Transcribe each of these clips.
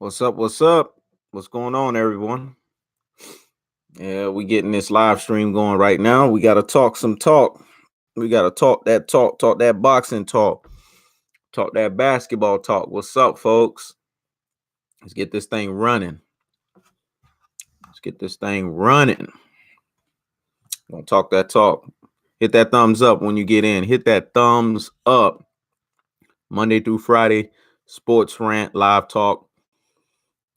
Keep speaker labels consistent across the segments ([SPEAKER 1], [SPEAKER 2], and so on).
[SPEAKER 1] What's up? What's up? What's going on, everyone? Yeah, we getting this live stream going right now. We gotta talk some talk. We gotta talk that boxing talk that basketball talk. What's up, folks? Let's get this thing running. Let's get this thing running. Gonna talk that talk. Hit that thumbs up when you get in. Hit that thumbs up. Monday through Friday, sports rant, live talk.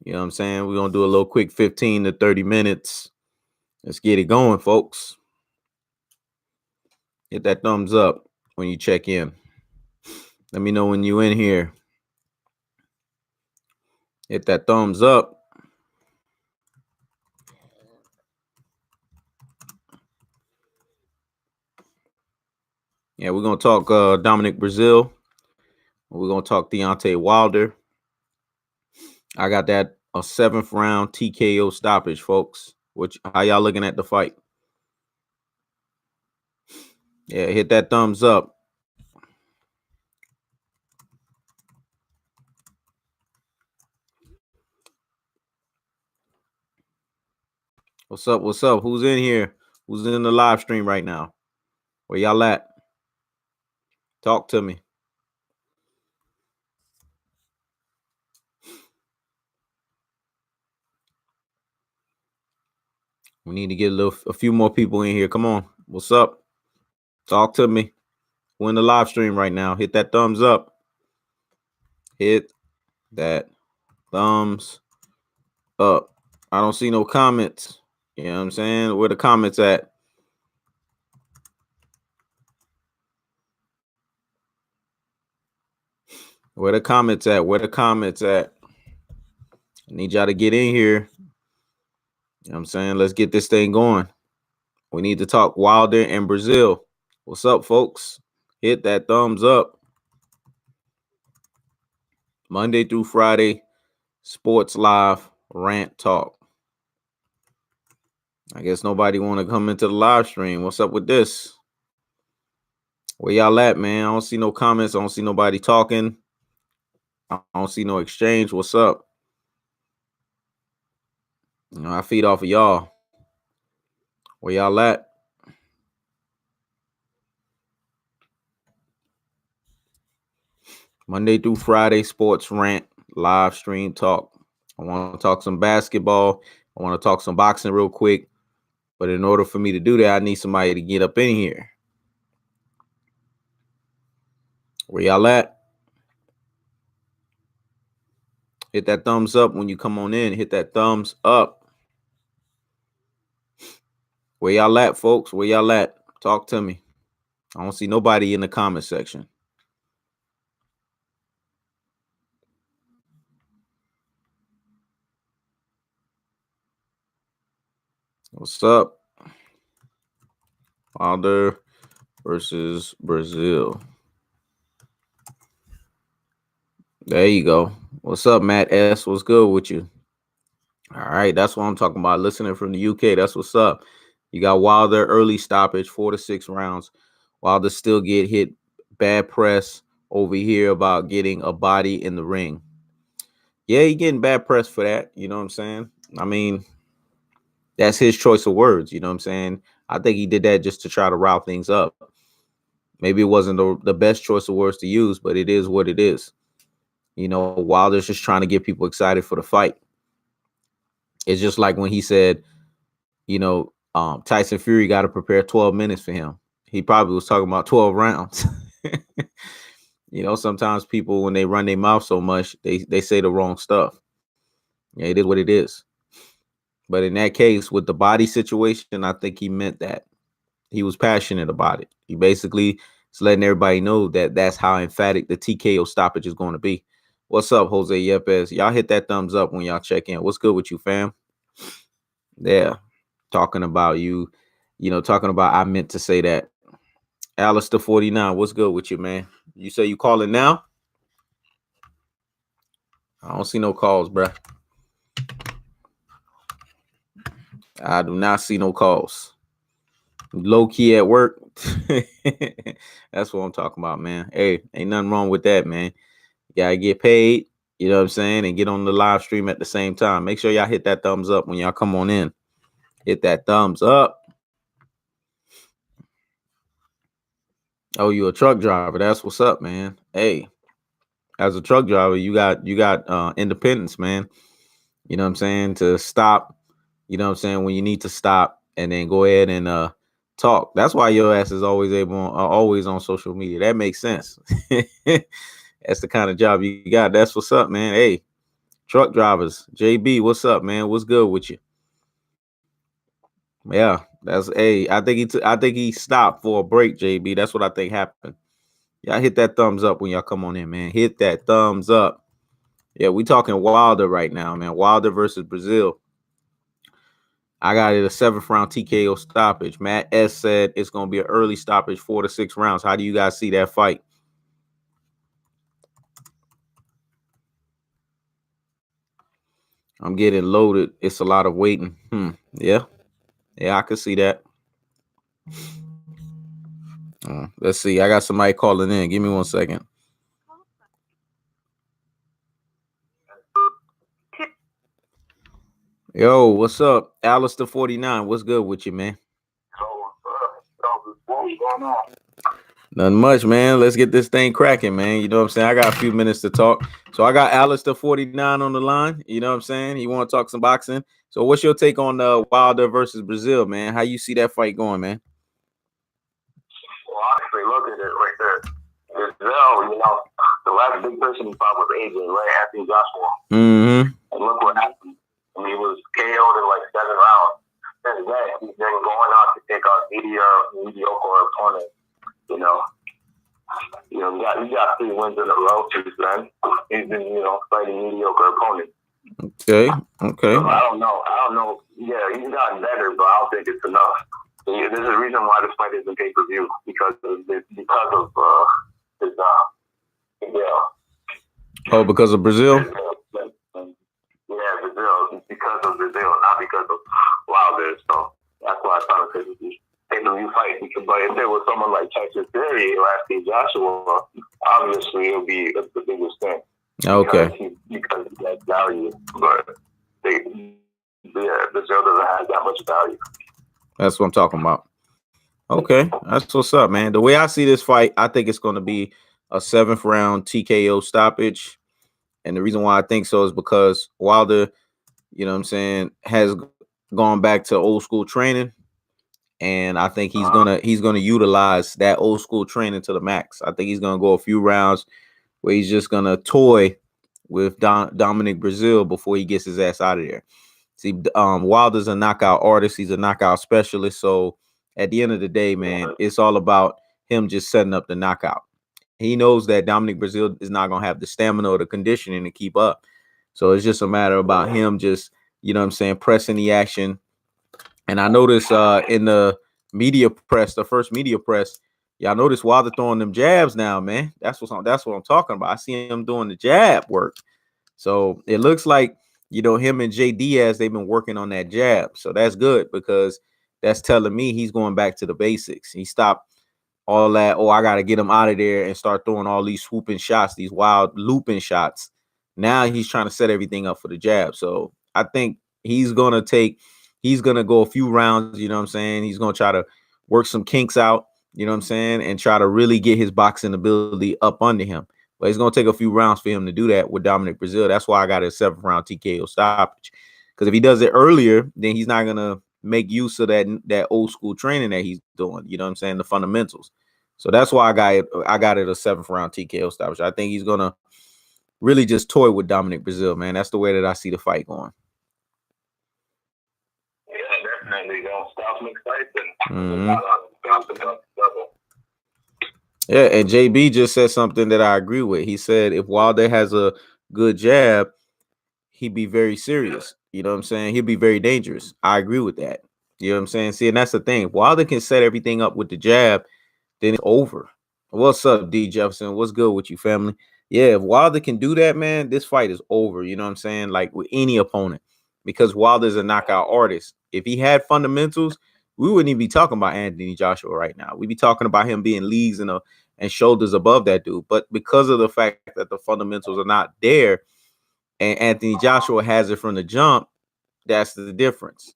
[SPEAKER 1] You know what I'm saying? We're gonna do a little quick 15 to 30 minutes. Let's get it going, folks. Hit that thumbs up when you check in. Let me know when you in here. Hit that thumbs up. Yeah, we're gonna talk Dominic Brazil. We're gonna talk Deontay Wilder. I got that a 7th round TKO stoppage, folks. How y'all looking at the fight? Yeah, hit that thumbs up. What's up? What's up? Who's in here? Who's in the live stream right now? Where y'all at? Talk to me. We need to get a few more people in here. Come on. What's up? Talk to me. We're in the live stream right now. Hit that thumbs up. Hit that thumbs up. I don't see no comments. You know what I'm saying? Where the comments at? Where the comments at? Where the comments at? I need y'all to get in here. You know what I'm saying? Let's get this thing going. We need to talk Wilder and Brazil. What's up, folks? Hit that thumbs up. Monday through Friday, sports live, rant talk. I guess nobody want to come into the live stream. What's up with this? Where y'all at, man? I don't see no comments. I don't see nobody talking. I don't see no exchange. What's up? You know, I feed off of y'all. Where y'all at? Monday through Friday, sports rant, live stream talk. I want to talk some basketball. I want to talk some boxing real quick. But in order for me to do that, I need somebody to get up in here. Where y'all at? Hit that thumbs up when you come on in. Hit that thumbs up. Where y'all at, folks? Where y'all at? Talk to me. I don't see nobody in the comment section. What's up? Wilder versus Brazil. There you go. What's up, Matt S? What's good with you? All right, that's what I'm talking about. Listening from the UK, that's what's up. You got Wilder early stoppage, 4 to 6 rounds. Wilder still get hit, bad press over here about getting a body in the ring. Yeah, he getting bad press for that. You know what I'm saying? I mean, that's his choice of words. You know what I'm saying? I think he did that just to try to rile things up. Maybe it wasn't the best choice of words to use, but it is what it is. You know, Wilder's just trying to get people excited for the fight. It's just like when he said, you know, Tyson Fury got to prepare 12 minutes for him. He probably was talking about 12 rounds. You know, sometimes people, when they run their mouth so much, they say the wrong stuff. Yeah, it is what it is. But in that case, with the body situation, I think he meant that. He was passionate about it. He basically is letting everybody know that that's how emphatic the TKO stoppage is going to be. What's up, Jose Yepes? Y'all hit that thumbs up when y'all check in. What's good with you, fam? Yeah. Talking about talking about I meant to say that. Alistair 49, what's good with you, man? You say you calling now? I don't see no calls, bruh. I do not see no calls. Low key at work. That's what I'm talking about, man. Hey, ain't nothing wrong with that, man. You gotta get paid. You know what I'm saying? And get on the live stream at the same time. Make sure y'all hit that thumbs up when y'all come on in. Hit that thumbs up. Oh, you a truck driver? That's what's up, man. Hey, as a truck driver, you got independence, man. You know what I'm saying? To stop, you know what I'm saying, when you need to stop and then go ahead and talk. That's why your ass is always on social media. That makes sense. That's the kind of job you got. That's what's up, man. Hey, truck drivers, JB, what's up, man? What's good with you? Yeah, that's I think he stopped for a break, JB. That's what I think happened. Y'all hit that thumbs up when y'all come on in, man. Hit that thumbs up. Yeah, we talking Wilder right now, man. Wilder versus Brazil. I got it a 7th round TKO stoppage. Matt S said it's going to be an early stoppage, 4 to 6 rounds. How do you guys see that fight? I'm getting loaded. It's a lot of waiting. Yeah, I can see that. Let's see. I got somebody calling in. Give me 1 second. Yo, what's up? Alistair 49. What's good with you, man? What's going on? Nothing much, man. Let's get this thing cracking, man. You know what I'm saying? I got a few minutes to talk. So I got Alistair 49 on the line. You know what I'm saying? You want to talk some boxing? So what's your take on Wilder versus Brazil, man? How you see that fight going, man?
[SPEAKER 2] Well, honestly, look at it right there. Brazil, you know, the last big person he fought was Adrian, right? Anthony Joshua.
[SPEAKER 1] Mm-hmm.
[SPEAKER 2] And look what happened. I mean, he was KO'd in like 7 rounds. Since then, he's been going on to take out mediocre opponents. You know, he got 3 wins in a row since then. He's been, you know, fighting mediocre opponents.
[SPEAKER 1] Okay.
[SPEAKER 2] So I don't know. Yeah, he's gotten better, but I don't think it's enough. There's a reason why this fight isn't pay-per-view because of his
[SPEAKER 1] Oh, because of Brazil?
[SPEAKER 2] Yeah, Brazil. Because of Brazil, not because of Wilder. So that's why I thought it was a pay-per-view fight. But if there was someone like Texas Theory or Anthony Joshua, obviously it would be the biggest thing.
[SPEAKER 1] Okay.
[SPEAKER 2] Because of that value, but Brazil doesn't have that much value.
[SPEAKER 1] That's what I'm talking about. Okay, that's what's up, man. The way I see this fight, I think it's going to be a 7th round TKO stoppage. And the reason why I think so is because Wilder, you know what I'm saying, has gone back to old school training. And I think he's gonna utilize that old school training to the max. I think he's gonna go a few rounds where he's just gonna toy with Dominic Brazil before he gets his ass out of there. See, Wilder's a knockout artist. He's a knockout specialist. So at the end of the day, man, it's all about him just setting up the knockout. He knows that Dominic Brazil is not going to have the stamina or the conditioning to keep up. So it's just a matter about him just, you know what I'm saying, pressing the action. And I noticed in the media press, the first media press, y'all notice Wilder throwing them jabs now, man. That's what I'm talking about. I see him doing the jab work. So it looks like, you know, him and Jay Diaz, they've been working on that jab. So that's good because that's telling me he's going back to the basics. He stopped all that. Oh, I got to get him out of there and start throwing all these swooping shots, these wild looping shots. Now he's trying to set everything up for the jab. So I think he's going to go a few rounds. You know what I'm saying? He's going to try to work some kinks out, you know what I'm saying? And try to really get his boxing ability up under him. But it's going to take a few rounds for him to do that with Dominic Brazil. That's why I got a 7th round TKO stoppage. Because if he does it earlier, then he's not going to make use of that old school training that he's doing. You know what I'm saying? The fundamentals. So that's why I got it a 7th round TKO stoppage. I think he's going to really just toy with Dominic Brazil, man. That's the way that I see the fight going.
[SPEAKER 2] Yeah, definitely. Don't stop me fighting.
[SPEAKER 1] Yeah, and JB just said something that I agree with. He said if Wilder has a good jab, he'd be very serious. You know what I'm saying? He'd be very dangerous. I agree with that. You know what I'm saying? See, and that's the thing. If Wilder can set everything up with the jab, then it's over. What's up, D Jefferson? What's good with you, family? Yeah, if Wilder can do that, man, this fight is over. You know what I'm saying? Like with any opponent, because Wilder's a knockout artist. If he had fundamentals, we wouldn't even be talking about Anthony Joshua right now. We'd be talking about him being leagues and shoulders above that dude. But because of the fact that the fundamentals are not there, and Anthony Joshua has it from the jump. That's the difference.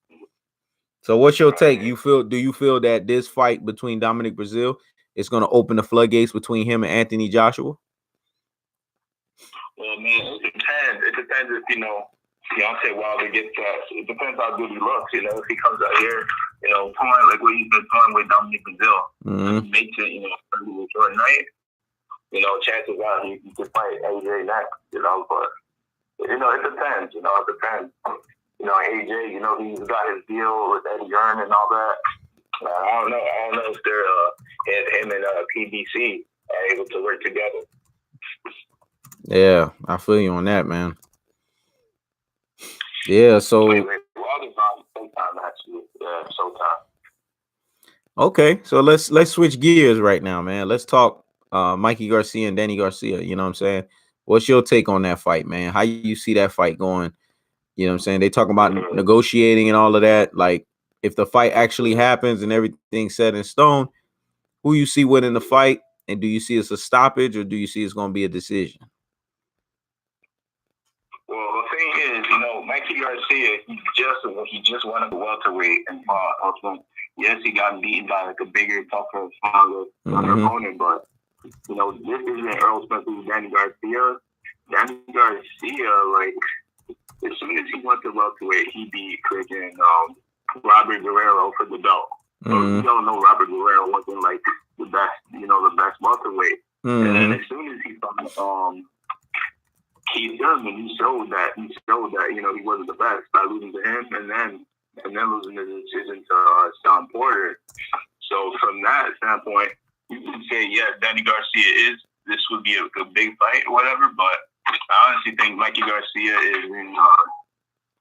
[SPEAKER 1] So what's your take? Do you feel that this fight between Dominic Brazil is going to open the floodgates between him and Anthony Joshua?
[SPEAKER 2] Well, man, it depends. It depends if, Deontay Wilder gets that. It depends how good he looks. If he comes out here, touring like what he's been touring with Dominic Brazil, makes it, a short night, chances are he could fight AJ next, but, it depends, it depends. AJ, he's got his deal with Eddie Hearn and all that. I don't know if they're, if him and PBC are able to work together.
[SPEAKER 1] Yeah, I feel you on that, man. Yeah, so
[SPEAKER 2] Wilder's on Showtime, actually. Yeah, Showtime.
[SPEAKER 1] Okay, so let's switch gears right now, man. Let's talk Mikey Garcia and Danny Garcia. You know what I'm saying? What's your take on that fight, man? How you see that fight going? You know what I'm saying? They talk about negotiating and all of that. Like, if the fight actually happens and everything's set in stone, who you see winning the fight? And do you see it's a stoppage or do you see it's going to be a decision?
[SPEAKER 2] Well, the thing is, Mikey Garcia, he just won a welterweight and fought. Yes, he got beaten by like a bigger, tougher, stronger opponent, but this isn't Earl Spence, Danny Garcia. Danny Garcia, like, as soon as he went to welterweight, he beat freaking Robert Guerrero for the belt. So you don't know Robert Guerrero wasn't like the best, the best welterweight. And then as soon as he fought Keith Thurman, he showed that he wasn't the best by losing to him, and then losing the decision to Sean Porter. So from that standpoint, you can say yes, Danny Garcia this would be a big fight or whatever, but I honestly think Mikey Garcia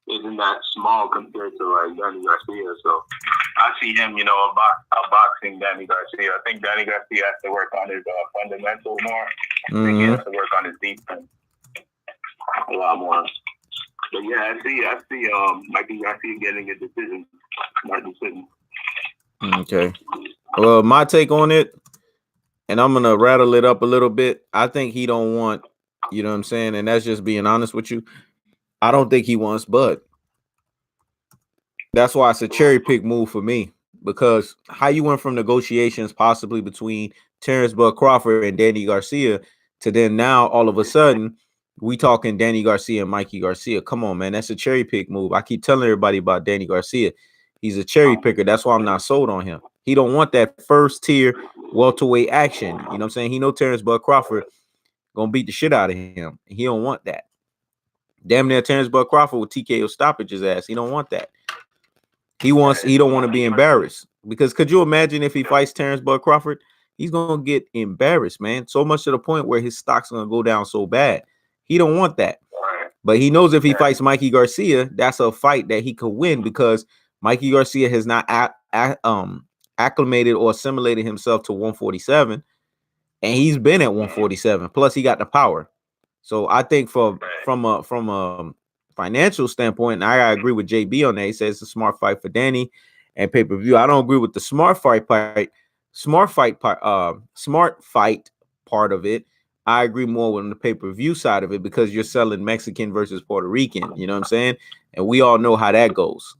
[SPEAKER 2] isn't that small compared to like Danny Garcia. So I see him, a boxing Danny Garcia. I think Danny Garcia has to work on his fundamentals more. I think he has to work on his defense a lot more. But yeah, I see Mikey Garcia getting a decision. Smart decision.
[SPEAKER 1] Okay. Well, my take on it, and I'm gonna rattle it up a little bit. I think he don't want, you know what I'm saying, and that's just being honest with you. I don't think he wants Bud. That's why it's a cherry pick move for me, because how you went from negotiations possibly between Terrence Bud Crawford and Danny Garcia to then now all of a sudden we talking Danny Garcia and Mikey Garcia. Come on, man, that's a cherry pick move. I keep telling everybody about Danny Garcia. He's a cherry picker. That's why I'm not sold on him. He don't want that first tier welterweight action. You know what I'm saying? He know Terrence Bud Crawford gonna beat the shit out of him. He don't want that. Damn near Terrence Bud Crawford with TKO stoppage his ass. He don't want that. He don't want to be embarrassed, because could you imagine if he fights Terrence Bud Crawford? He's gonna get embarrassed, man. So much to the point where his stock's gonna go down so bad. He don't want that. But he knows if he fights Mikey Garcia, that's a fight that he could win, because Mikey Garcia has not acclimated or assimilated himself to 147, and he's been at 147. Plus, he got the power. So I think from a financial standpoint, and I agree with JB on that. He says it's a smart fight for Danny and pay-per-view. I don't agree with the smart fight part of it. I agree more with the pay-per-view side of it, because you're selling Mexican versus Puerto Rican. You know what I'm saying? And we all know how that goes.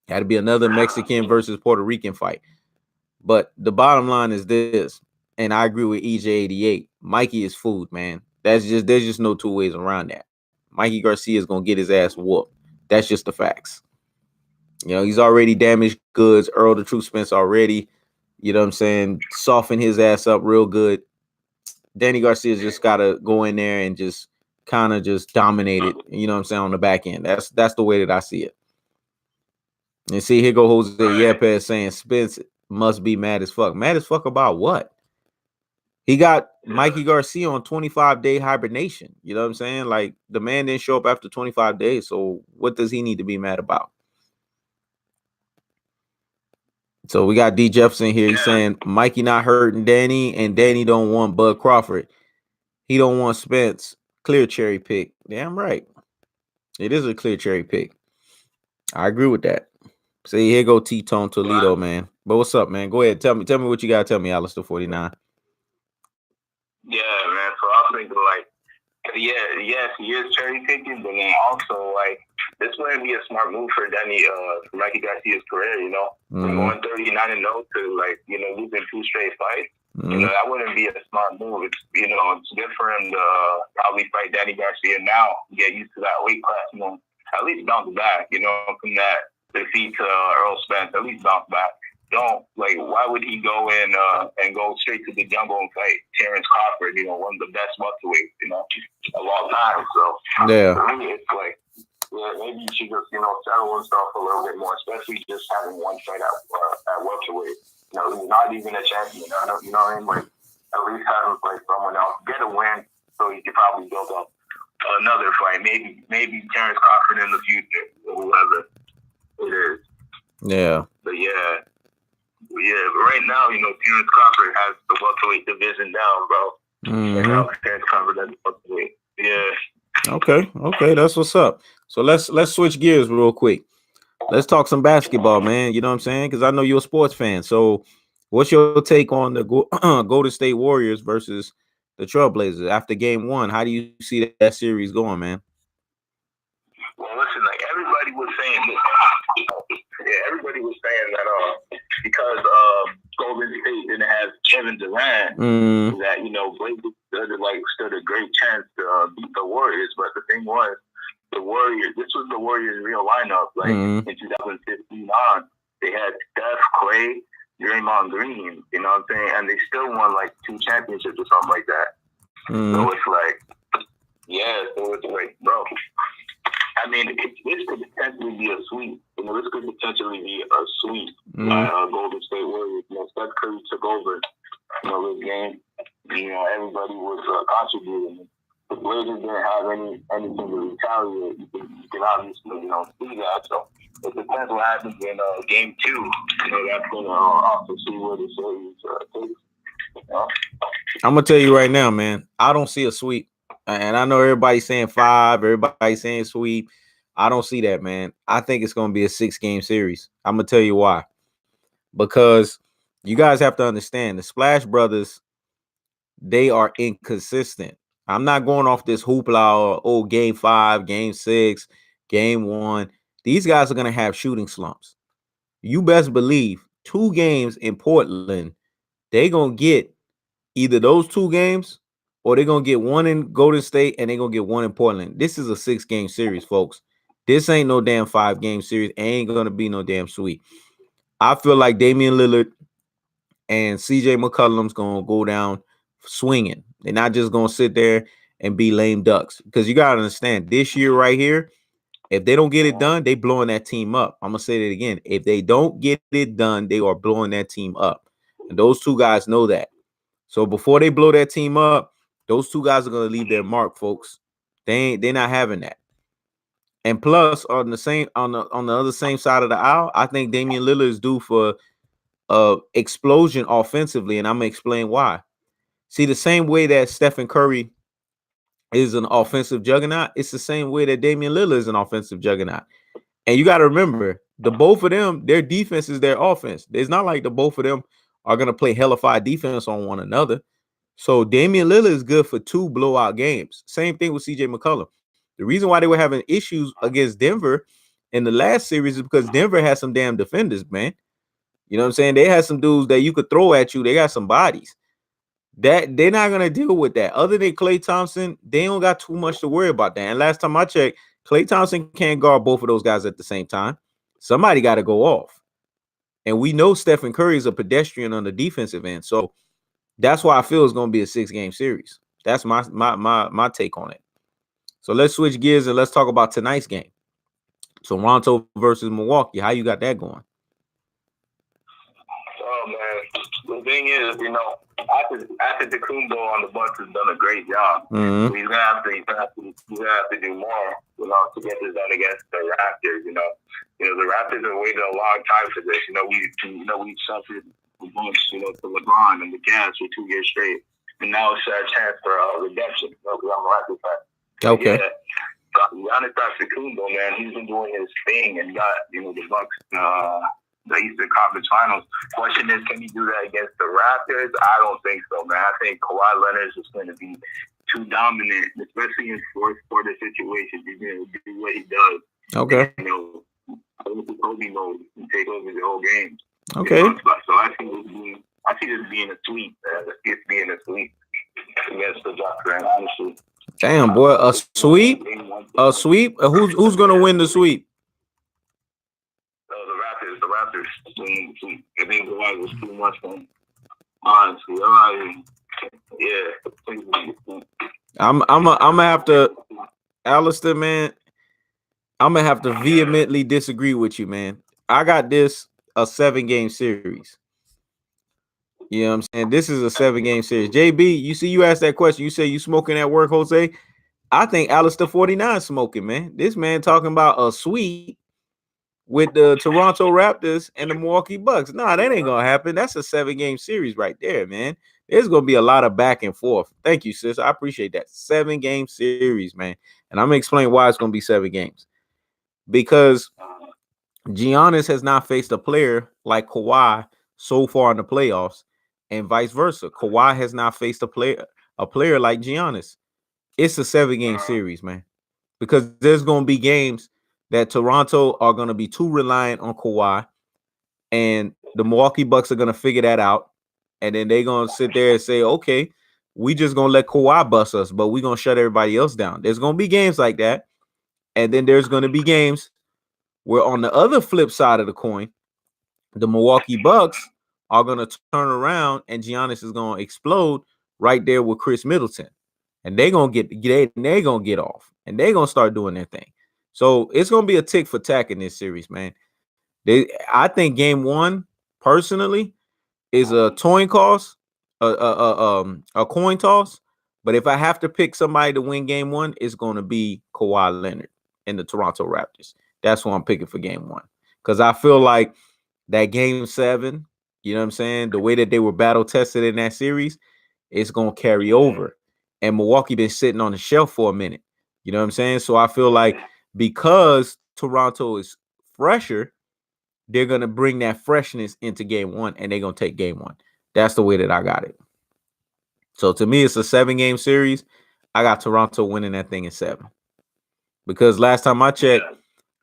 [SPEAKER 1] Had to be another Mexican versus Puerto Rican fight. But the bottom line is this, and I agree with EJ88. Mikey is food, man. There's just no two ways around that. Mikey Garcia is gonna get his ass whooped. That's just the facts. He's already damaged goods. Earl the True Spence already, you know what I'm saying, soften his ass up real good. Danny Garcia's just gotta go in there and just kind of just dominate it, you know what I'm saying, on the back end. That's the way that I see it. And see, here go Jose Yepes saying Spence must be mad as fuck. Mad as fuck about what? He got Mikey Garcia on 25-day hibernation. You know what I'm saying? Like, the man didn't show up after 25 days. So what does he need to be mad about? So we got D Jefferson here. He's saying Mikey not hurting Danny, and Danny don't want Bud Crawford. He don't want Spence. Clear cherry pick. Damn right. It is a clear cherry pick. I agree with that. See, here go T-Tone Toledo, man. But what's up, man? Go ahead. Tell me what you got to tell me, Alistair 49.
[SPEAKER 2] Yeah, man. So I was thinking, like, Yes, he is cherry picking, but then also like this wouldn't be a smart move for Danny, for Mikey Garcia's career. You know, from going 39-0 to like losing 2 straight fights. That wouldn't be a smart move. It's it's good for him to probably fight Danny Garcia now, get used to that weight class, at least bounce back. From that defeat to Earl Spence, at least bounce back. Why would he go in and go straight to the jungle and fight Terrence Crawford, one of the best welterweights, of all time. So for me, it's like, maybe you should just, settle himself a little bit more, especially just having one fight at welterweight. He's not even a champion. You know what I mean? Like, at least have him fight someone else, get a win, so he could probably build up another fight. Maybe Terrence Crawford in the future, or whoever it is.
[SPEAKER 1] Yeah.
[SPEAKER 2] But but right now, Terrence Crawford has the welterweight division down, bro. Terrence Crawford has the welterweight. Yeah.
[SPEAKER 1] Okay, that's what's up. So let's switch gears real quick. Let's talk some basketball, man. You know what I'm saying? Because I know you're a sports fan. So, what's your take on the Golden State Warriors versus the Trailblazers after Game 1? How do you see that series going, man?
[SPEAKER 2] Well, listen, like everybody was saying this. Everybody was saying that because Golden State didn't have Kevin Durant, that Blazers stood a great chance to beat the Warriors. But the thing was, the Warriors. This was the Warriors' real lineup. Like in 2015 on, they had Steph, Clay, Draymond Green. You know what I'm saying? And they still won like 2 championships or something like that. So it's like, so it's like, bro. I mean, this could potentially be a sweep. This could potentially be a sweep by Golden State Warriors. Steph Curry took over, this game. Everybody was contributing. The Blazers didn't have anything to retaliate. You can obviously, see that. So it depends what happens in Game 2. That's going to also see where the series takes.
[SPEAKER 1] I'm gonna tell you right now, man. I don't see a sweep. And I know everybody's saying 5, everybody's saying sweep. I don't see that, man. I think it's going to be a 6-game series. I'm going to tell you why. Because you guys have to understand, the Splash Brothers, they are inconsistent. I'm not going off this hoopla or Game 5, Game 6, Game 1. These guys are going to have shooting slumps. You best believe 2 games in Portland, they're going to get either those 2 games or they're going to get 1 in Golden State and they're going to get 1 in Portland. This is a 6-game series, folks. This ain't no damn 5-game series. Ain't going to be no damn sweep. I feel like Damian Lillard and CJ McCollum's going to go down swinging. They're not just going to sit there and be lame ducks. Because you got to understand, this year right here, if they don't get it done, they blowing that team up. I'm going to say that again. If they don't get it done, they are blowing that team up. And those 2 guys know that. So before they blow that team up, those 2 guys are going to leave their mark, folks. They're not having that. And plus, on the other same side of the aisle, I think Damian Lillard is due for explosion offensively, and I'm gonna explain why. See, the same way that Stephen Curry is an offensive juggernaut, it's the same way that Damian Lillard is an offensive juggernaut. And you got to remember, the both of them, their defense is their offense. It's not like the both of them are gonna play hellified defense on one another. So Damian Lillard is good for 2 blowout games. Same thing with CJ McCollum. The reason why they were having issues against Denver in the last series is because Denver had some damn defenders, man. You know what I'm saying? They had some dudes that you could throw at you. They got some bodies. That they're not gonna deal with that. Other than Klay Thompson, they don't got too much to worry about that. And last time I checked, Klay Thompson can't guard both of those guys at the same time. Somebody got to go off. And we know Stephen Curry is a pedestrian on the defensive end. So that's why I feel it's going to be a 6-game series. That's my take on it. So let's switch gears and let's talk about tonight's game. Toronto versus Milwaukee. How you got that going?
[SPEAKER 2] Oh man, the thing is, Antetokounmpo on the Bucks has done a great job. So he's gonna have to do more, to get this done against the Raptors. The Raptors have waited a long time for this. We suffered a bunch, to LeBron and the Cavs for 2 years straight, and now it's our chance for redemption. Because I'm a Raptors fan.
[SPEAKER 1] Okay.
[SPEAKER 2] Yeah. Giannis Antetokounmpo, man, he's been doing his thing and got the Bucks the Eastern Conference Finals. Question is, can he do that against the Raptors? I don't think so, man. I think Kawhi Leonard is just going to be too dominant, especially in fourth quarter situations. He's gonna do what he does.
[SPEAKER 1] Okay.
[SPEAKER 2] You know, go into Kobe mode and take over the whole game.
[SPEAKER 1] Okay.
[SPEAKER 2] So I see this being a sweep. It's being a sweep against the Doctor, honestly.
[SPEAKER 1] Damn, boy, a sweep. Who's gonna win the sweep?
[SPEAKER 2] The Raptors win the sweep. I think Kawhi was too much for him. Honestly, yeah.
[SPEAKER 1] I'm gonna have to, Alistair, man. I'm gonna have to vehemently disagree with you, man. I got this a 7-game series. You know what I'm saying? This is a 7-game series. JB, you see, you asked that question. You say you smoking at work, Jose. I think Alistair 49 smoking, man. This man talking about a sweep with the Toronto Raptors and the Milwaukee Bucks. Nah, that ain't gonna happen. That's a 7-game series right there, man. There's gonna be a lot of back and forth. Thank you, sis. I appreciate that. 7-game series, man. And I'm gonna explain why it's gonna be 7 games. Because Giannis has not faced a player like Kawhi so far in the playoffs, and vice versa. Kawhi has not faced a player like Giannis. It's a 7-game series, man. Because there's gonna be games that Toronto are gonna be too reliant on Kawhi, and the Milwaukee Bucks are gonna figure that out, and then they're gonna sit there and say, okay, we just gonna let Kawhi bust us, but we're gonna shut everybody else down. There's gonna be games like that, and then there's gonna be games where on the other flip side of the coin, the Milwaukee Bucks are gonna turn around and Giannis is gonna explode right there with Chris Middleton, and they're gonna get off, and they're gonna start doing their thing. So it's gonna be a tick for tack in this series, man. I think game 1 personally is a coin toss, a coin toss. But if I have to pick somebody to win game 1, it's gonna be Kawhi Leonard and the Toronto Raptors. That's what I'm picking for game 1, because I feel like that game 7, you know what I'm saying, the way that they were battle tested in that series, it's gonna carry over. And Milwaukee been sitting on the shelf for a minute. You know what I'm saying? So I feel like because Toronto is fresher, they're gonna bring that freshness into game 1, and they're gonna take game 1. That's the way that I got it. So to me, it's a 7-game series. I got Toronto winning that thing in 7. Because last time I checked,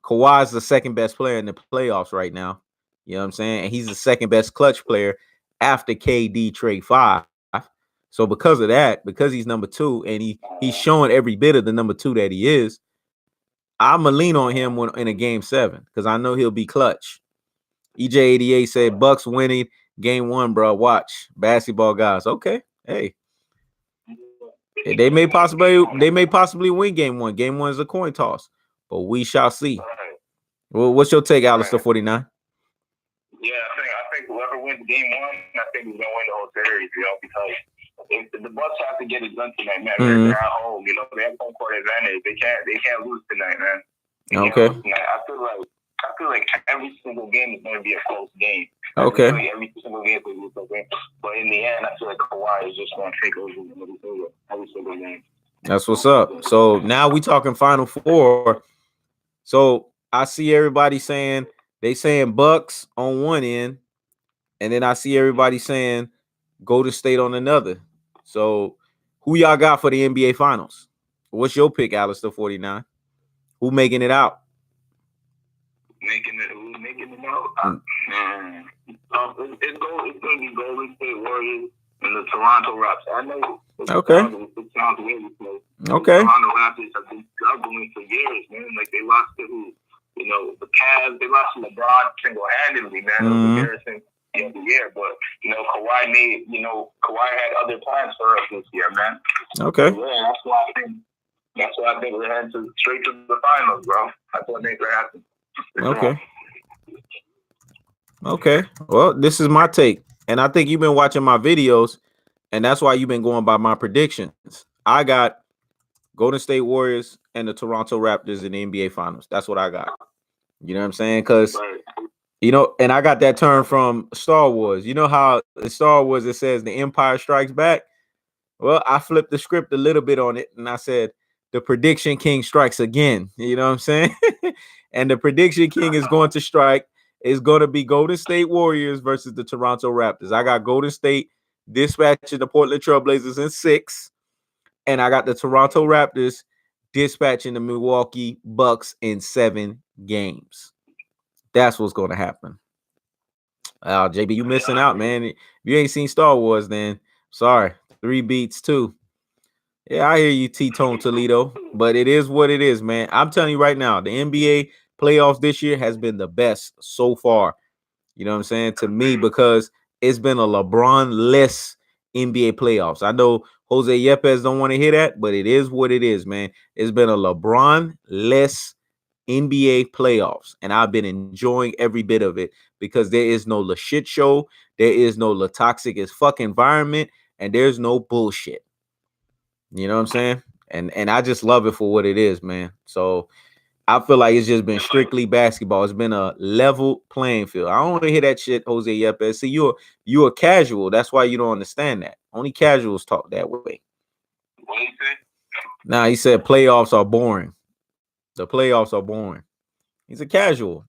[SPEAKER 1] Kawhi is the second best player in the playoffs right now. You know what I'm saying? And he's the second best clutch player after KD trade 5. So because of that, because he's number 2 and he's showing every bit of the number 2 that he is, I'm gonna lean on him in a game 7 because I know he'll be clutch. EJ88 said Bucks winning game 1, bro. Watch basketball guys. Okay, hey, they may possibly win game 1. Game 1 is a coin toss, but we shall see. Well, what's your take, Alistair 49?
[SPEAKER 2] Yeah, I think whoever wins game 1, I think is gonna win the whole series, because if the Bucks have to get it done tonight, man. They're at home, they have home court advantage. They can't lose tonight, man.
[SPEAKER 1] Okay.
[SPEAKER 2] I feel like every single game is going to be a close game.
[SPEAKER 1] Okay.
[SPEAKER 2] Like every single game is going to be a close game. But in the end, I feel like Kawhi is just going to take over every single game.
[SPEAKER 1] That's what's up. So now we talking Final Four. So I see everybody saying Bucks on one end, and then I see everybody saying Golden State on another. So who y'all got for the NBA Finals? What's your pick, Alistair 49? Who making it out?
[SPEAKER 2] Making it out? It's going to be Golden State Warriors and the Toronto Raptors. I know it sounds weird.
[SPEAKER 1] Okay.
[SPEAKER 2] The Toronto Raptors have been struggling for years, man. Like they lost to who? The Cavs. They lost to LeBron single-handedly, man. It was embarrassing in the year, but Kawhi had other plans for us this year, man.
[SPEAKER 1] Okay.
[SPEAKER 2] So, yeah, that's why I think we're heading straight to the finals, bro. That's what I think we're happening.
[SPEAKER 1] Okay. Okay. Well, this is my take, and I think you've been watching my videos, and that's why you've been going by my predictions. I got Golden State Warriors and the Toronto Raptors in the NBA Finals. That's what I got. You know what I'm saying? Because and I got that term from Star Wars. You know how in Star Wars it says the Empire Strikes Back? Well, I flipped the script a little bit on it, and I said the prediction king strikes again. You know what I'm saying? And the prediction king is going to strike. Is going to be Golden State Warriors versus the Toronto Raptors. I got Golden State dispatching the Portland Trailblazers in 6. And I got the Toronto Raptors dispatching the Milwaukee Bucks in 7 games. That's what's going to happen. JB, you missing out, man. If you ain't seen Star Wars, then sorry. 3 beats, 2. Yeah, I hear you, T-Tone Toledo, but it is what it is, man. I'm telling you right now, the NBA playoffs this year has been the best so far. You know what I'm saying? To me, because it's been a LeBron-less NBA playoffs. I know Jose Yepes don't want to hear that, but it is what it is, man. It's been a LeBron-less NBA playoffs, and I've been enjoying every bit of it because there is no la shit show, there is no la toxic as fuck environment, and there's no bullshit. You know what I'm saying? And I just love it for what it is, man. So I feel like it's just been strictly basketball. It's been a level playing field. I don't want to hear that shit, Jose Yepes. See, you're a casual. That's why you don't understand that. Only casuals talk that way.
[SPEAKER 2] What he say?
[SPEAKER 1] Nah, he said playoffs are boring. The playoffs are boring. He's a casual.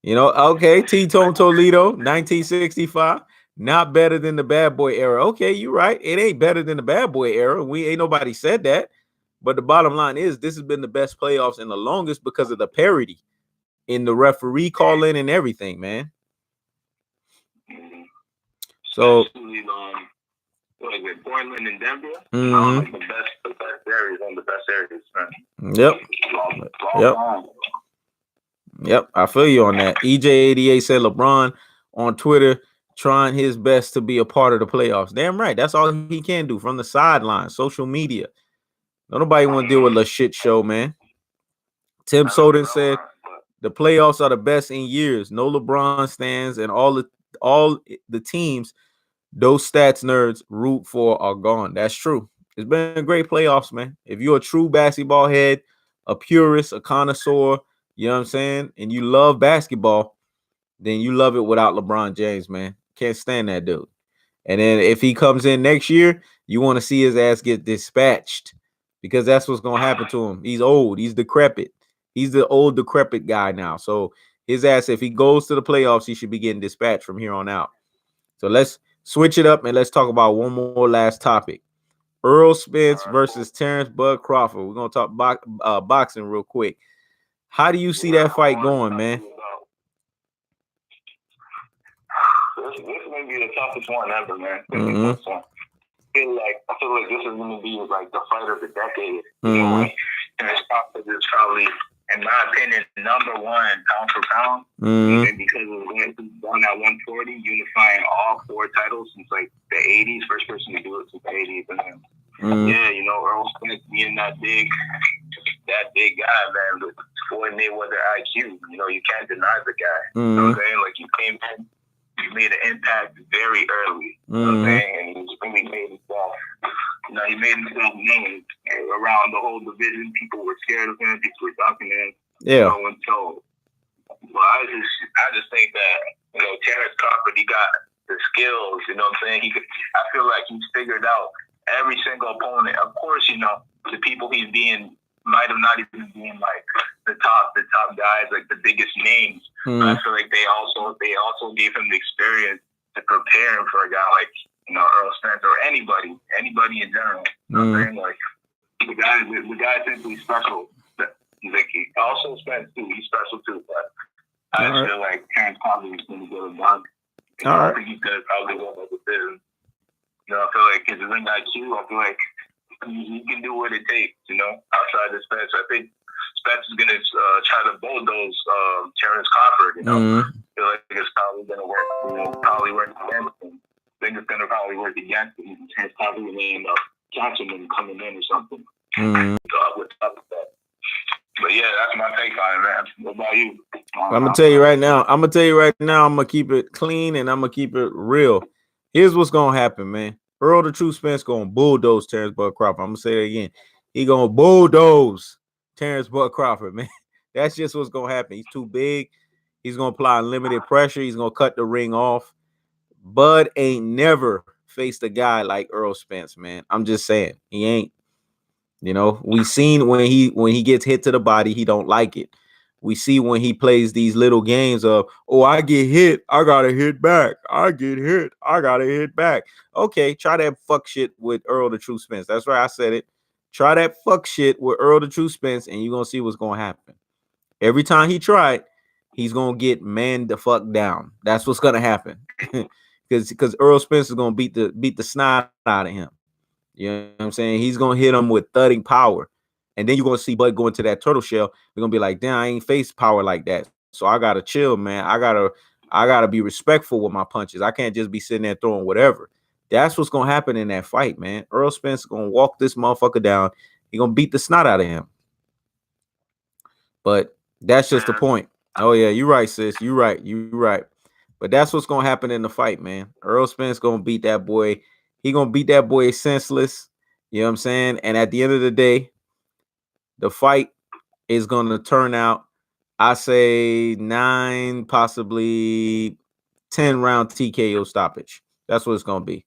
[SPEAKER 1] You know, okay, T-Tone Toledo, 1965. Not better than the bad boy era. Okay, you're right. It ain't better than the bad boy era. We ain't nobody said that. But the bottom line is this has been the best playoffs in the longest because of the parity in the referee calling and everything, man. So
[SPEAKER 2] what is it, Portland and Denver? Like the best series, one of the best series, man.
[SPEAKER 1] Yep, I feel you on that. EJ88 said LeBron on Twitter trying his best to be a part of the playoffs. Damn right. That's all he can do from the sideline, social media. Nobody want to deal with a shit show, man. Tim Soden said the playoffs are the best in years. No LeBron stands and all the teams those stats nerds root for are gone. That's true. It's been a great playoffs, man. If you're a true basketball head, a purist, a connoisseur, you know what I'm saying, and you love basketball, then you love it without LeBron James, man. Can't stand that dude. And then if he comes in next year, you want to see his ass get dispatched because that's what's going to happen to him. He's old. He's decrepit. He's the old decrepit guy now. So his ass, if he goes to the playoffs, he should be getting dispatched from here on out. So let's switch it up and let's talk about one more last topic. Earl Spence versus Terrence Bud Crawford. We're going to talk boxing real quick. How do you see that fight going, man?
[SPEAKER 2] This may be the toughest one ever, man. I feel like this is going to be like the fight of the decade. You know, like, Terrence Crawford is probably, in my opinion, number one pound for pound. And because of when he's done at 140, unifying all 4 titles since like the 80s, first person to do it since the 80s. And then, yeah, you know, Earl Spence being that big guy, man, with Floyd Mayweather IQ. You know, you can't deny the guy. You know what I'm saying? Like, you came in, you made an impact very early. You know what I'm saying? And he really made himself. You know, he made himself known around the whole division. People were scared of him. People were talking to him.
[SPEAKER 1] Yeah.
[SPEAKER 2] You know, and so, well, I just think that, you know, Terrence Crawford, he got the skills. You know what I'm saying? I feel like he's figured out every single opponent. Of course, you know, the people he's being might have not even been like the top guys, like the biggest names. But I feel like they also gave him the experience to prepare him for a guy like, you know, Earl Spence or anybody in general. You know what I'm saying? Like, the guy's simply special. Like, also Spence too. He's special too. But I just feel like Terrence Crawford is going to get it done. I think he's going to probably win the decision. You know, I feel like his ring IQ, I feel like he can do what it takes, you know, outside of Spence. I think Spence is going to try to bulldoze Terrence Crawford, you know. I feel like it's probably going to work, you know, probably work against him. I think it's going to probably work against him. Terrence Crawford will end up catching him coming in or something. But yeah, that's my take on it, man. What about you?
[SPEAKER 1] I'm going to tell you right now, I'm going to keep it clean and I'm going to keep it real. Here's what's going to happen, man. Earl the True Spence going to bulldoze Terrence Bud Crawford. I'm going to say that again. He going to bulldoze Terrence Bud Crawford, man. That's just what's going to happen. He's too big. He's going to apply unlimited pressure. He's going to cut the ring off. Bud ain't never faced a guy like Earl Spence, man. I'm just saying. He ain't. You know, we seen when he gets hit to the body, he don't like it. we see when he plays these little games of, oh, I get hit, I gotta hit back. I get hit, I gotta hit back. Okay, try that fuck shit with Earl the True Spence. That's right, I said it. Try that fuck shit with Earl the True Spence, and you're gonna see what's gonna happen. Every time he tried, he's gonna get man the fuck down. That's what's gonna happen. Because Earl Spence is gonna beat the snot out of him. You know what I'm saying? He's gonna hit him with thudding power. And then you're gonna see Bud go into that turtle shell. You're gonna be like, damn, I ain't faced power like that. So I gotta chill, man. I gotta be respectful with my punches. I can't just be sitting there throwing whatever. That's what's gonna happen in that fight, man. Earl Spence is gonna walk this motherfucker down. He gonna beat the snot out of him. But that's just the point. Oh yeah, you're right, sis. You're right. You're right. But that's what's gonna happen in the fight, man. Earl Spence gonna beat that boy. He gonna beat that boy senseless. You know what I'm saying? And at the end of the day, the fight is gonna turn out, I say 9, possibly 10 round TKO stoppage. That's what it's gonna be.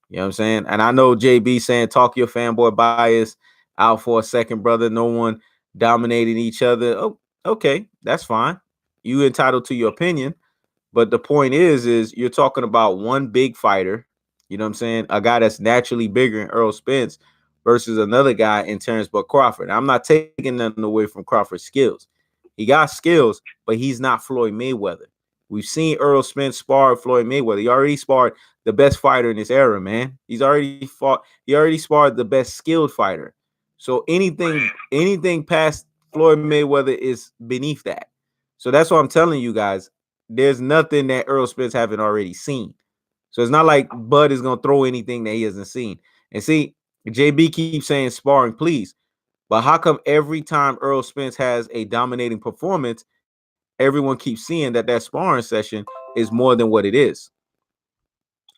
[SPEAKER 1] You know what I'm saying? And I know JB saying talk your fanboy bias out for a second, brother. No one dominating each other. Oh, okay, that's fine. You entitled to your opinion. But the point is you're talking about one big fighter, you know what I'm saying? A guy that's naturally bigger in Earl Spence versus another guy in Terrence Buck Crawford. I'm not taking nothing away from Crawford's skills. He got skills, but he's not Floyd Mayweather. We've seen Earl Spence spar Floyd Mayweather. He already sparred the best fighter in this era, man. He already sparred the best skilled fighter. So anything past Floyd Mayweather is beneath that. So that's what I'm telling you guys. There's nothing that Earl Spence haven't already seen. So it's not like Bud is gonna throw anything that he hasn't seen. And see, JB keeps saying sparring, please. But how come every time Earl Spence has a dominating performance, everyone keeps seeing that sparring session is more than what it is?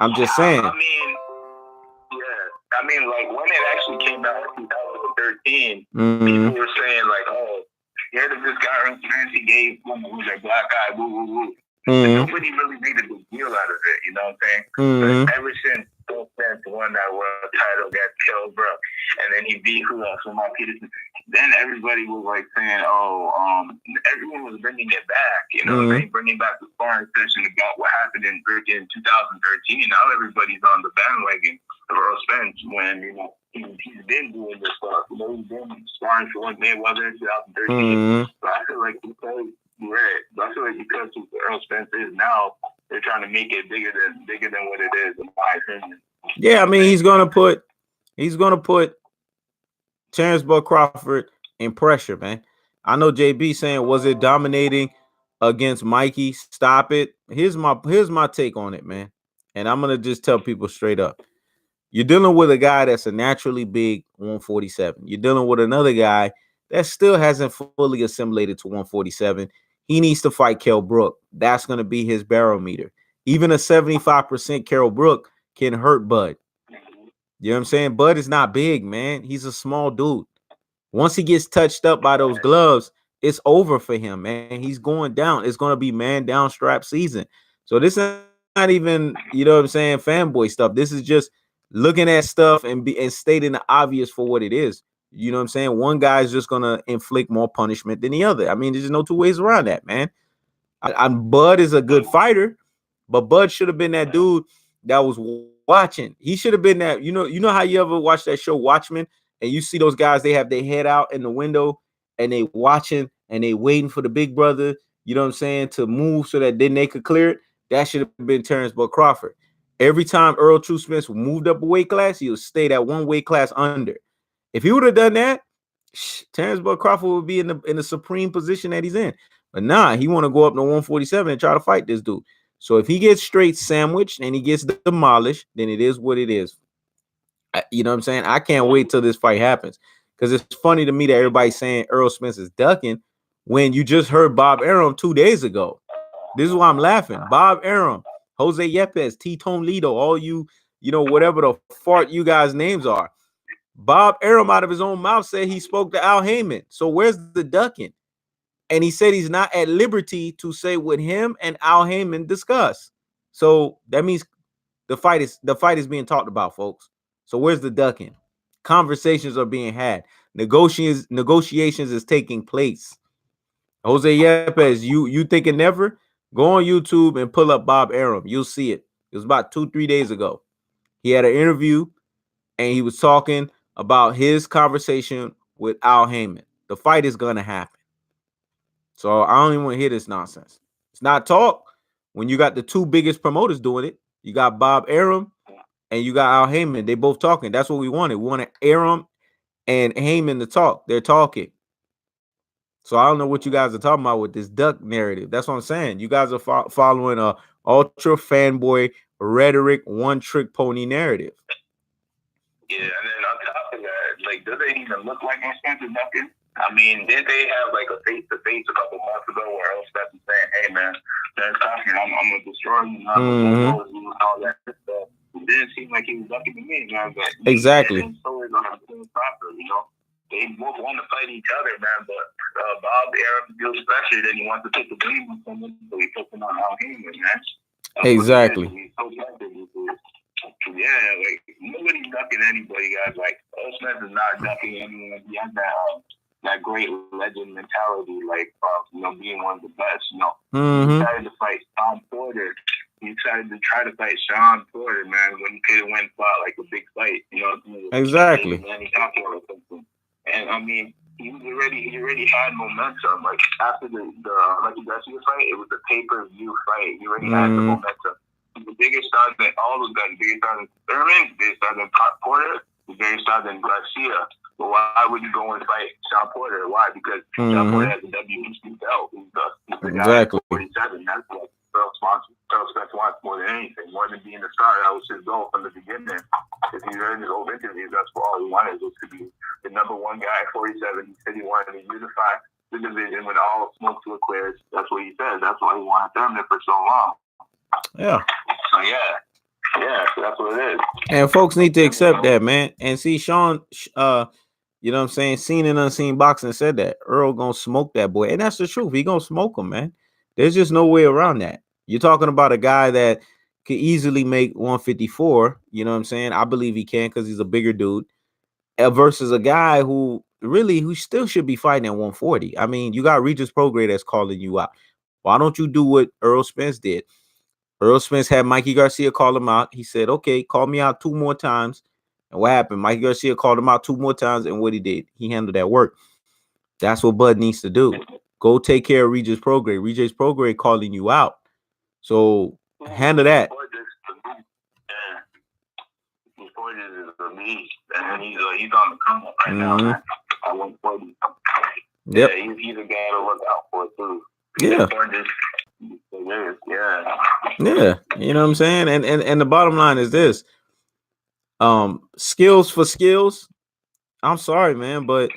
[SPEAKER 1] I'm just saying.
[SPEAKER 2] I mean, yeah. I mean, like when it actually came out in 2013, people were saying like, "Oh, yeah, this guy Earl Spence, he gave who's a black guy, woo woo woo." Nobody really made a big deal out of it, you know what I'm saying? But ever since Earl Spence won that world title against Kell Brook, and then he beat who else? Lamar Peterson. Then everybody was like saying, everyone was bringing it back, you know, bringing back the sparring session about what happened in 2013. Now everybody's on the bandwagon of Earl Spence when, you know, he's been doing this stuff. You know, he's been sparring for Mayweather in 2013. So I feel like because Earl Spence is now, they're trying to make it bigger than what it is, in my opinion.
[SPEAKER 1] Yeah, I mean, he's gonna put Terrence Buck Crawford in pressure, man. I know JB saying, was it dominating against Mikey? Stop it. Here's my take on it, man. And I'm gonna just tell people straight up. You're dealing with a guy that's a naturally big 147. You're dealing with another guy that still hasn't fully assimilated to 147. He needs to fight Kell Brook. That's going to be his barometer. Even a 75% Kell Brook can hurt Bud. You know what I'm saying? Bud is not big, man. He's a small dude. Once he gets touched up by those gloves, it's over for him, man. He's going down. It's going to be man down strap season. So this is not even, you know what I'm saying, fanboy stuff. This is just looking at stuff and stating the obvious for what it is. You know what I'm saying? One guy is just going to inflict more punishment than the other. I mean, there's no two ways around that, man. Bud is a good fighter, but Bud should have been that dude that was watching. He should have been that, you know how you ever watch that show Watchmen and you see those guys, they have their head out in the window and they watching and they waiting for the big brother, you know what I'm saying, to move so that then they could clear it. That should have been Terrence Buck Crawford. Every time Earl True Spence moved up a weight class, he would stay that one weight class under. If he would have done that, Terrence Buck Crawford would be in the supreme position that he's in. But nah, he want to go up to 147 and try to fight this dude. So if he gets straight sandwiched and he gets demolished, then it is what it is. You know what I'm saying? I can't wait till this fight happens because it's funny to me that everybody's saying Earl Spence is ducking when you just heard Bob Arum 2 days ago. This is why I'm laughing. Bob Arum, Jose Yepes, T-Tone Lido, all you know, whatever the fart you guys' names are. Bob Arum out of his own mouth said he spoke to Al Heyman. So where's the ducking? And he said he's not at liberty to say what him and Al Heyman discuss. So that means the fight is being talked about, folks. So where's the ducking? Conversations are being had. Negotiations is taking place. Jose Yepes, you thinking never? Go on YouTube and pull up Bob Arum. You'll see it. It was about 2-3 days ago. He had an interview and he was talking about his conversation with Al Heyman. The fight is gonna happen. So I don't even want to hear this nonsense. It's not talk when you got the two biggest promoters doing it. You got Bob Arum and you got Al Heyman. They both talking. That's what we wanted. We wanted Arum and Heyman to talk. They're talking. So I don't know what you guys are talking about with this duck narrative. That's what I'm saying. You guys are following a ultra fanboy rhetoric, one trick pony narrative.
[SPEAKER 2] Yeah, and then on top of that, like, does it even look like Spencer ducking? I mean, did they have like a face-to-face a couple months ago where Earl Spence was saying, "Hey man, that's Cochran, I'm gonna destroy you, I'm gonna bulldoze you," and all that stuff. It didn't seem like he was ducking to me, man. But
[SPEAKER 1] exactly.
[SPEAKER 2] So is proper, you know. They both want to fight each other, man. But Bob Arum feels pressure that he wants to put the blame on someone, so he puts him on Al Heyman, man. That's
[SPEAKER 1] exactly.
[SPEAKER 2] He's so tempted. Yeah, like nobody's ducking anybody, guys. Like Earl Spence is not ducking anyone. He has that great legend mentality, like being one of the best. You know, he decided to fight Sean Porter. He decided to try to fight Sean Porter, man, when he could have went and fought like a big fight. You know,
[SPEAKER 1] exactly.
[SPEAKER 2] or something. And I mean, he already had momentum. Like after the Lucky Garcia fight, it was a pay-per-view fight. He already had the momentum. The biggest stars than all of them, the biggest stars than Thurman, the biggest stars than Porter, the biggest stars than Garcia. But why would you go and fight Sean Porter? Why? Because Sean Porter has a WBC belt. He's the guy at 47. That's what Earl Spence wants more than anything, more than being a star. That was his goal from the beginning. If you read his old interviews, that's what all he wanted was to be the number one guy at 47. He said he wanted to unify the division when all smoke to clears. That's what he said. That's why he wanted them there for so long.
[SPEAKER 1] Yeah.
[SPEAKER 2] So so that's what it is.
[SPEAKER 1] And folks need to accept that, man. And see, Sean, you know what I'm saying? Seen and unseen boxing said that Earl gonna smoke that boy, and that's the truth. He gonna smoke him, man. There's just no way around that. You're talking about a guy that could easily make 154. You know what I'm saying? I believe he can because he's a bigger dude. Versus a guy who still should be fighting at 140. I mean, you got Regis Prograis that's calling you out. Why don't you do what Earl Spence did? Earl Spence had Mikey Garcia call him out. He said, okay, call me out 2 more times. And what happened? Mikey Garcia called him out 2 more times. And what he did, he handled that work. That's what Bud needs to do. Go take care of Regis Prograis. Regis Prograis calling you out. So handle that.
[SPEAKER 2] Portis is a beast, and he's on the come up right now, man. I want Portis.
[SPEAKER 1] Yep.
[SPEAKER 2] Yeah, he's a guy to look out for too.
[SPEAKER 1] Yeah. Yeah. You know what I'm saying? And the bottom line is this. Skills for skills. I'm sorry, man, but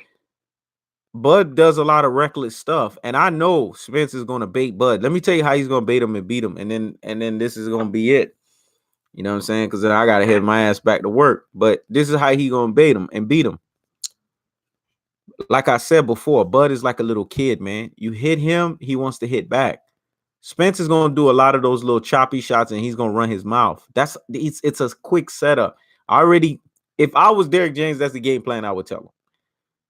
[SPEAKER 1] Bud does a lot of reckless stuff. And I know Spence is gonna bait Bud. Let me tell you how he's gonna bait him and beat him. And then this is gonna be it. You know what I'm saying? Because then I gotta head my ass back to work. But this is how he gonna bait him and beat him. Like I said before, Bud is like a little kid, man. You hit him, he wants to hit back. Spence is gonna do a lot of those little choppy shots, and he's gonna run his mouth. It's a quick setup. If I was Derek James, that's the game plan I would tell him.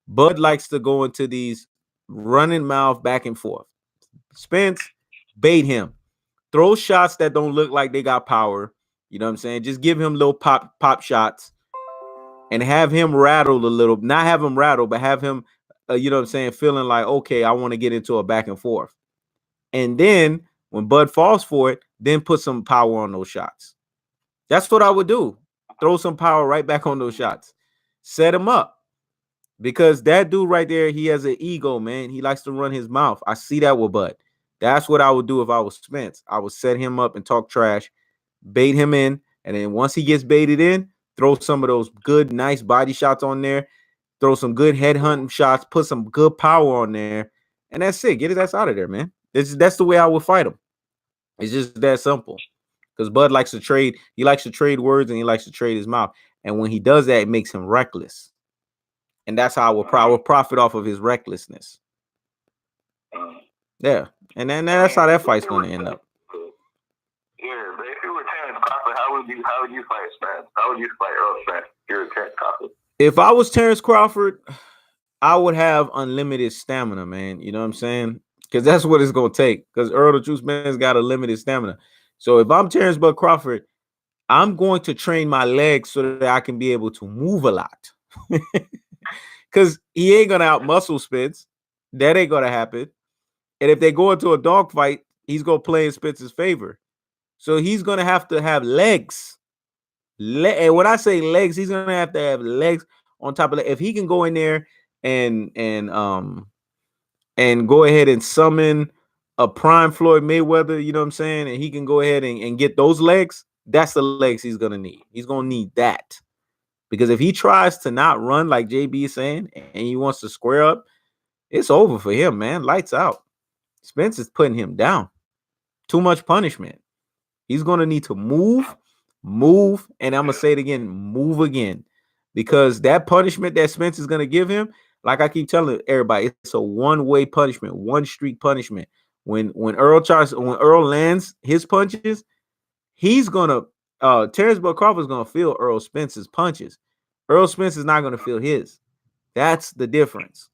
[SPEAKER 1] Bud likes to go into these running mouth back and forth. Spence, bait him. Throw shots that don't look like they got power. You know what I'm saying? Just give him little pop shots and have him rattle a little. Not have him rattle, but have him, you know what I'm saying, feeling like, okay, I want to get into a back and forth. And then when Bud falls for it, then put some power on those shots. That's what I would do. Throw some power right back on those shots. Set him up. Because that dude right there, he has an ego, man. He likes to run his mouth. I see that with Bud. That's what I would do if I was Spence. I would set him up and talk trash, bait him in, and then once he gets baited in, throw some of those good, nice body shots on there, throw some good head hunting shots, put some good power on there, and that's it. Get his ass out of there, man. That's the way I would fight him. It's just that simple. Because Bud likes to trade. He likes to trade words and he likes to trade his mouth. And when he does that, it makes him reckless. And that's how I will profit off of his recklessness. Yeah. And then that's how that fight's going to end up.
[SPEAKER 2] Yeah, but if you were Terrence Crawford, how would you fight Spence? How would you fight Earl Spence? You're Terrence Crawford.
[SPEAKER 1] If I was Terrence Crawford, I would have unlimited stamina, man. You know what I'm saying? because that's what it's gonna take. Because Earl the Juice Man's got a limited stamina. So if I'm Terrence Bud Crawford, I'm going to train my legs so that I can be able to move a lot. Because he ain't gonna out muscle Spence. That ain't gonna happen. And if they go into a dogfight, he's gonna play in Spence's favor. So he's gonna have to have legs. And when I say legs, he's gonna have to have legs on top of that. If he can go in there and go ahead and summon a prime Floyd Mayweather, you know what I'm saying? And he can go ahead and get those legs, that's the legs he's gonna need. He's gonna need that. Because if he tries to not run like JB is saying and he wants to square up, it's over for him, man. Lights out. Spence is putting him down. Too much punishment. He's gonna need to move, and I'm gonna say it again, move again. Because that punishment that Spence is gonna give him, like I keep telling everybody, it's a one-way punishment, one streak punishment. When Earl lands his punches, he's gonna Terrence Bud Crawford's gonna feel Earl Spence's punches. Earl Spence is not gonna feel his. That's the difference.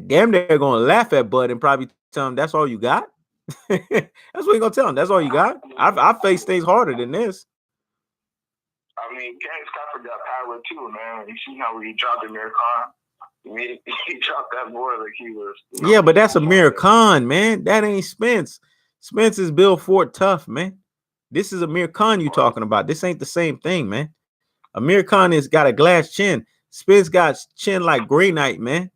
[SPEAKER 1] Damn, they're gonna laugh at Bud and probably tell him that's all you got. That's what you gonna tell him. That's all you got. I've faced things harder than this.
[SPEAKER 2] I mean, Terrence Crawford got power too, man. You see how he dropped Amir Khan? He dropped that boy like he was.
[SPEAKER 1] Yeah, but that's Amir Khan, man. That ain't Spence. Spence is Bill Ford tough, man. This is Amir Khan you talking about. This ain't the same thing, man. Amir Khan has got a glass chin. Spence got chin like Grey Knight, man.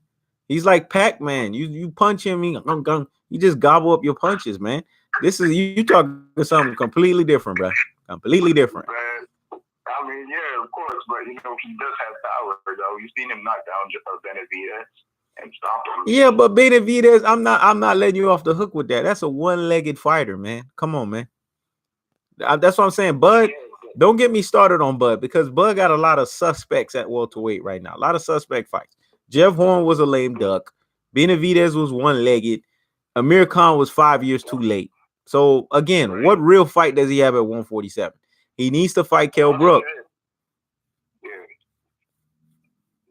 [SPEAKER 1] He's like Pac-Man. You punch him, he just gobble up your punches, man. This is you talking something completely different, bro. Completely different.
[SPEAKER 2] I mean, yeah, of course, but he does have power, though. You've seen him knock down Benavidez and stop him.
[SPEAKER 1] Yeah, but Benavidez, I'm not letting you off the hook with that. That's a one-legged fighter, man. Come on, man. That's what I'm saying. Bud, don't get me started on Bud because Bud got a lot of suspects at welterweight right now. A lot of suspect fights. Jeff Horn was a lame duck. Benavidez was one-legged. Amir Khan was 5 years too late. So again, what real fight does he have at 147? He needs to fight Kell Brook.
[SPEAKER 2] Yeah,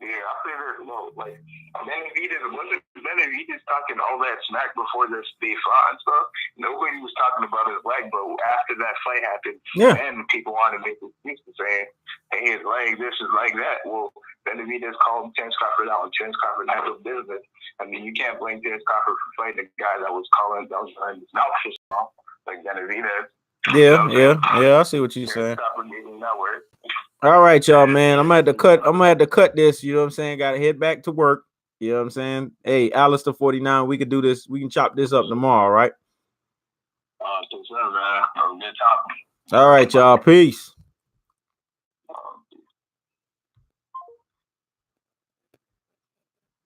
[SPEAKER 2] I say that. No, like Benavidez talking all that smack before they fought and stuff. Nobody was talking about his leg, but after that fight happened, then people wanted to make excuses saying, "Hey, his leg, this is like that." Well, Benavidez called Terrence Crawford out, and Terrence Crawford handled business. I mean, you can't blame Terrence Crawford for fighting a guy that was running his mouth for small, like Benavidez.
[SPEAKER 1] Yeah. I see what you're saying. All right, y'all, man. I'm gonna have to cut this. You know what I'm saying? Gotta head back to work. You know what I'm saying? Hey, Alistair 49, we can do this. We can chop this up tomorrow, right?
[SPEAKER 2] For sure, man. Good talking.
[SPEAKER 1] All right, y'all. Peace.